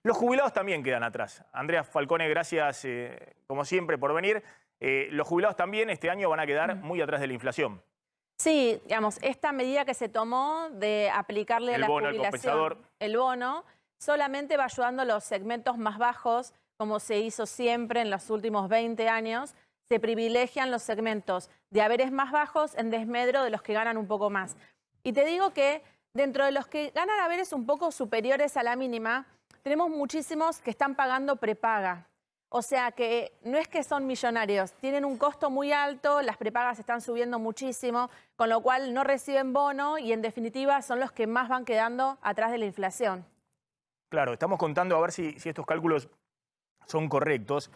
Los jubilados también quedan atrás. Andrea Falcone, gracias como siempre por venir. Los jubilados también este año van a quedar muy atrás de la inflación. Sí, digamos, esta medida que se tomó de aplicarle a El la bono, el jubilación, compensador. el bono, solamente va ayudando a los segmentos más bajos, como se hizo siempre en los últimos 20 años. Se privilegian los segmentos de haberes más bajos en desmedro de los que ganan un poco más. Y te digo que dentro de los que ganan haberes un poco superiores a la mínima, tenemos muchísimos que están pagando prepaga. O sea que no es que son millonarios, tienen un costo muy alto, las prepagas están subiendo muchísimo, con lo cual no reciben bono y en definitiva son los que más van quedando atrás de la inflación. Claro, estamos contando, a ver si estos cálculos son correctos.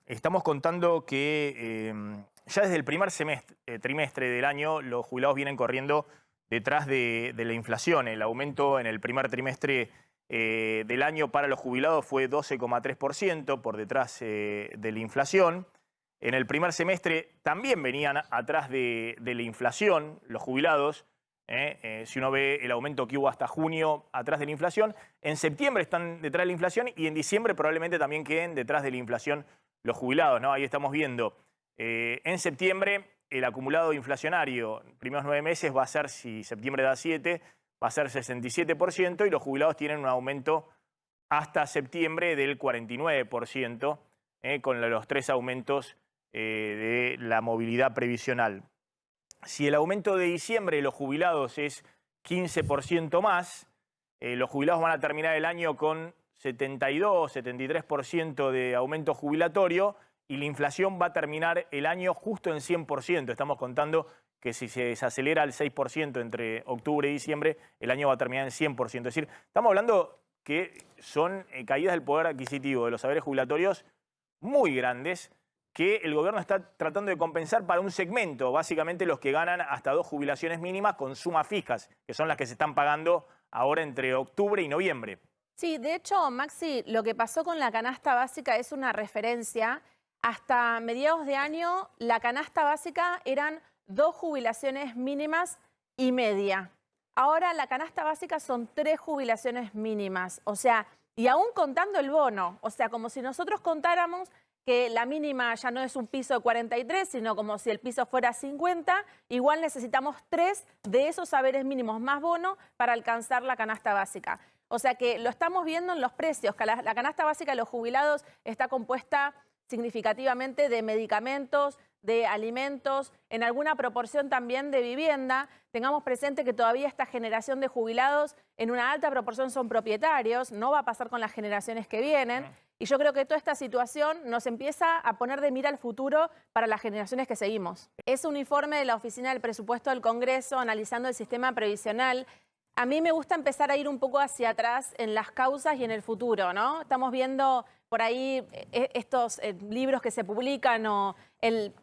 Estamos contando que ya desde el primer trimestre del año los jubilados vienen corriendo detrás de la inflación. El aumento en el primer trimestre del año para los jubilados fue 12,3% por detrás de la inflación. En el primer semestre también venían atrás de la inflación los jubilados. Si uno ve el aumento que hubo hasta junio atrás de la inflación, en septiembre están detrás de la inflación y en diciembre probablemente también queden detrás de la inflación los jubilados, ¿no? Ahí estamos viendo. En septiembre el acumulado inflacionario, primeros 9 meses, va a ser, si septiembre da 7, va a ser 67% y los jubilados tienen un aumento hasta septiembre del 49%, con los 3 aumentos de la movilidad previsional. Si el aumento de diciembre de los jubilados es 15% más, los jubilados van a terminar el año con 72-73% de aumento jubilatorio y la inflación va a terminar el año justo en 100%. Estamos contando que si se desacelera al 6% entre octubre y diciembre, el año va a terminar en 100%. Es decir, estamos hablando que son caídas del poder adquisitivo de los saberes jubilatorios muy grandes que el gobierno está tratando de compensar para un segmento, básicamente los que ganan hasta 2 jubilaciones mínimas con sumas fijas, que son las que se están pagando ahora entre octubre y noviembre. Sí, de hecho, Maxi, lo que pasó con la canasta básica es una referencia. Hasta mediados de año, la canasta básica eran 2 jubilaciones mínimas y media. Ahora la canasta básica son 3 jubilaciones mínimas. O sea, y aún contando el bono. O sea, como si nosotros contáramos que la mínima ya no es un piso de 43, sino como si el piso fuera 50, igual necesitamos 3 de esos saberes mínimos más bono para alcanzar la canasta básica. O sea que lo estamos viendo en los precios, que la canasta básica de los jubilados está compuesta significativamente de medicamentos, de alimentos, en alguna proporción también de vivienda. Tengamos presente que todavía esta generación de jubilados en una alta proporción son propietarios, no va a pasar con las generaciones que vienen. Y yo creo que toda esta situación nos empieza a poner de mira al futuro para las generaciones que seguimos. Es un informe de la Oficina del Presupuesto del Congreso analizando el sistema previsional. A mí me gusta empezar a ir un poco hacia atrás en las causas y en el futuro, ¿no? Estamos viendo por ahí estos libros que se publican o el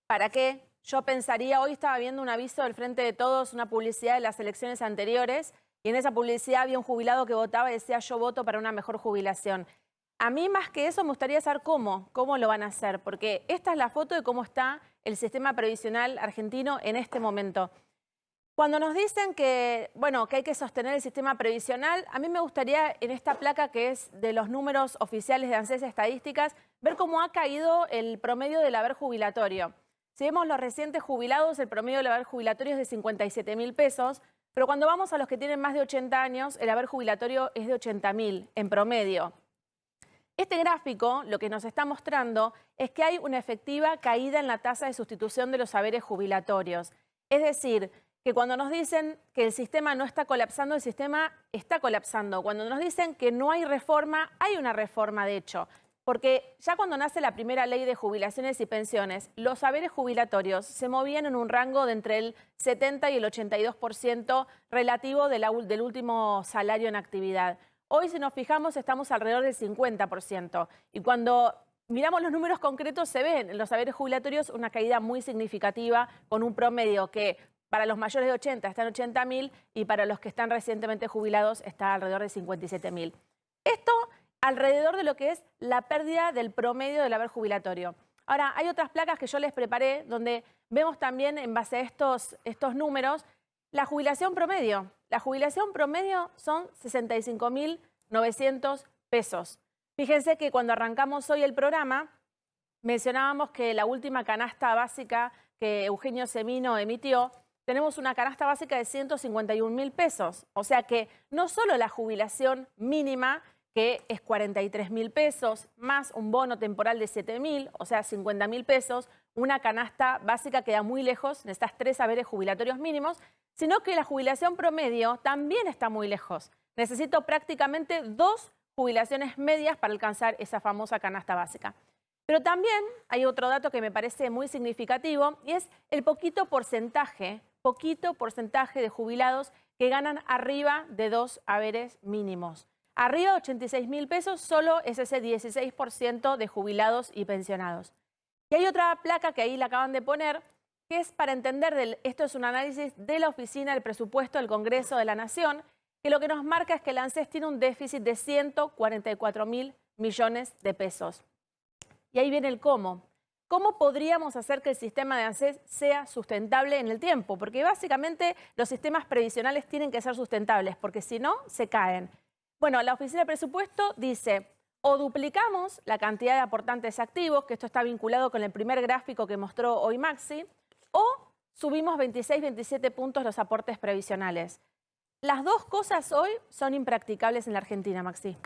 ¿para qué? Yo pensaría, hoy estaba viendo un aviso del Frente de Todos, una publicidad de las elecciones anteriores, y en esa publicidad había un jubilado que votaba y decía yo voto para una mejor jubilación. A mí más que eso me gustaría saber cómo lo van a hacer, porque esta es la foto de cómo está el sistema previsional argentino en este momento. Cuando nos dicen que, bueno, que hay que sostener el sistema previsional, a mí me gustaría en esta placa que es de los números oficiales de ANSES Estadísticas, ver cómo ha caído el promedio del haber jubilatorio. Si vemos los recientes jubilados, el promedio del haber jubilatorio es de 57.000 pesos, pero cuando vamos a los que tienen más de 80 años, el haber jubilatorio es de 80.000 en promedio. Este gráfico lo que nos está mostrando es que hay una efectiva caída en la tasa de sustitución de los saberes jubilatorios. Es decir, que cuando nos dicen que el sistema no está colapsando, el sistema está colapsando. Cuando nos dicen que no hay reforma, hay una reforma de hecho. Porque ya cuando nace la primera ley de jubilaciones y pensiones, los saberes jubilatorios se movían en un rango de entre el 70 y el 82% relativo del último salario en actividad. Hoy, si nos fijamos, estamos alrededor del 50%. Y cuando miramos los números concretos, se ven en los saberes jubilatorios una caída muy significativa, con un promedio que para los mayores de 80 está en 80.000 y para los que están recientemente jubilados está alrededor de 57.000. Esto alrededor de lo que es la pérdida del promedio del haber jubilatorio. Ahora, hay otras placas que yo les preparé donde vemos también en base a estos números la jubilación promedio. La jubilación promedio son 65.900 pesos. Fíjense que cuando arrancamos hoy el programa, mencionábamos que la última canasta básica que Eugenio Semino emitió, tenemos una canasta básica de 151.000 pesos. O sea que no solo la jubilación mínima, que es 43.000 pesos, más un bono temporal de 7.000, o sea 50.000 pesos, una canasta básica queda muy lejos de estas 3 haberes jubilatorios mínimos, sino que la jubilación promedio también está muy lejos. Necesito prácticamente 2 jubilaciones medias para alcanzar esa famosa canasta básica. Pero también hay otro dato que me parece muy significativo y es el poquito porcentaje de jubilados que ganan arriba de 2 haberes mínimos. Arriba de 86.000 pesos solo es ese 16% de jubilados y pensionados. Y hay otra placa que ahí la acaban de poner, que es para entender, esto es un análisis de la Oficina del Presupuesto del Congreso de la Nación, que lo que nos marca es que el ANSES tiene un déficit de 144.000 millones de pesos. Y ahí viene el cómo. ¿Cómo podríamos hacer que el sistema de ANSES sea sustentable en el tiempo? Porque básicamente los sistemas previsionales tienen que ser sustentables, porque si no, se caen. Bueno, la Oficina de Presupuesto dice, o duplicamos la cantidad de aportantes activos, que esto está vinculado con el primer gráfico que mostró hoy Maxi, o subimos 26, 27 puntos los aportes previsionales. Las dos cosas hoy son impracticables en la Argentina, Maxi.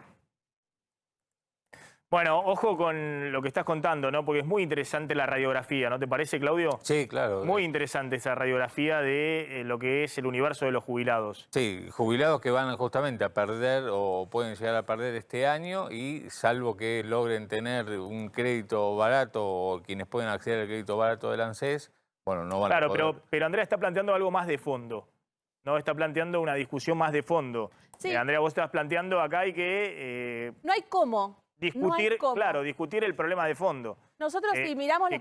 Bueno, ojo con lo que estás contando, ¿no? Porque es muy interesante la radiografía, ¿no te parece, Claudio? Sí, claro. Muy interesante esa radiografía de lo que es el universo de los jubilados. Sí, jubilados que van justamente a perder o pueden llegar a perder este año y salvo que logren tener un crédito barato o quienes pueden acceder al crédito barato del ANSES, bueno, no van a poder. Claro, pero Andrea está planteando algo más de fondo, ¿no? Está planteando una discusión más de fondo. Sí. Andrea, vos estás planteando acá hay que... no hay cómo. discutir, no hay cómo. claro, discutir el problema de fondo. Nosotros si miramos lo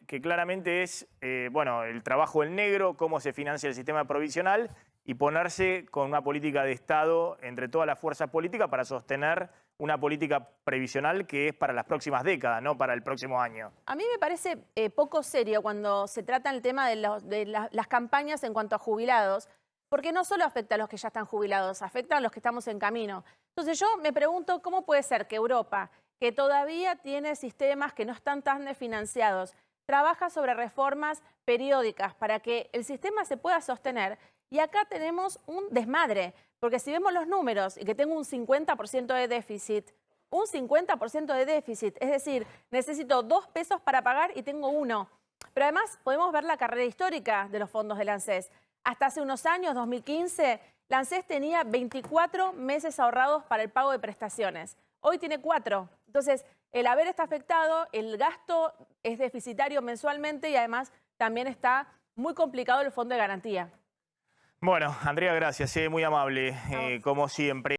que claramente es bueno, el trabajo en negro, cómo se financia el sistema provisional y ponerse con una política de Estado entre todas las fuerzas políticas para sostener una política previsional que es para las próximas décadas, no para el próximo año. A mí me parece poco serio cuando se trata el tema de las campañas en cuanto a jubilados, porque no solo afecta a los que ya están jubilados, afecta a los que estamos en camino. Entonces yo me pregunto cómo puede ser que Europa, que todavía tiene sistemas que no están tan desfinanciados, trabaja sobre reformas periódicas para que el sistema se pueda sostener. Y acá tenemos un desmadre, porque si vemos los números y que tengo un 50% de déficit, es decir, necesito 2 pesos para pagar y tengo 1. Pero además podemos ver la carrera histórica de los fondos del ANSES. Hasta hace unos años, 2015, la ANSES tenía 24 meses ahorrados para el pago de prestaciones. Hoy tiene 4. Entonces, el haber está afectado, el gasto es deficitario mensualmente y además también está muy complicado el fondo de garantía. Bueno, Andrea, gracias, muy amable, como siempre.